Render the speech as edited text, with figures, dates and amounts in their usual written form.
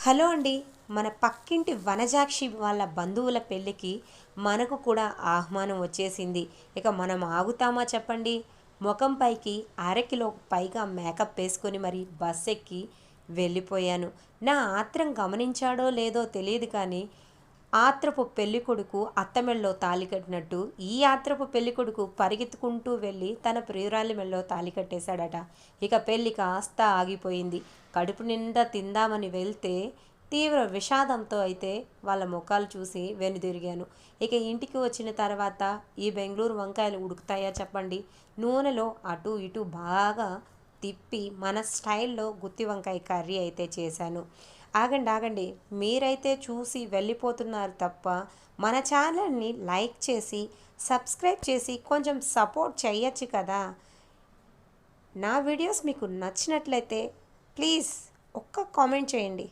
Hello అండి. మన పక్కింటి వనజాక్షి వాళ్ళ బంధువుల పెళ్ళికి మనకు కూడా ఆహ్వానం వచ్చేసింది. ఇక మనం ఆగుతామా చెప్పండి? ముఖం పైకి అరకిలో పైగా మేకప్ వేసుకొని మరి బస్ ఎక్కి వెళ్ళిపోయాను. నా ఆత్రం గమనించాడో లేదో తెలియదు కానీ ఆత్రపు పెళ్ళికొడుకు అత్తమెళ్ళలో తాళి కట్టినట్టు ఈ ఆత్రపు పెళ్ళికొడుకు పరిగెత్తుకుంటూ వెళ్ళి తన ప్రియురాలి మెళ్ళలో తాళి కట్టేశాడట. ఇక పెళ్ళి కాస్త ఆగిపోయింది. కడుపు నిండా తిందామని వెళ్తే తీవ్ర విషాదంతో అయితే వాళ్ళ ముఖాలు చూసి వెనుదిరిగాను. ఇక ఇంటికి వచ్చిన తర్వాత ఈ బెంగళూరు వంకాయలు ఉడుకుతాయా చెప్పండి? నూనెలో అటు ఇటు బాగా తిప్పి మన స్టైల్లో గుత్తి వంకాయ కర్రీ అయితే చేశాను. ఆగండి ఆగండి, మీరైతే చూసి వెళ్ళిపోతున్నారు తప్ప మన ఛానల్ని లైక్ చేసి సబ్స్క్రైబ్ చేసి కొంచెం సపోర్ట్ చేయొచ్చు కదా. నా వీడియోస్ మీకు నచ్చినట్లయితే ప్లీజ్ ఒక్క కామెంట్ చేయండి.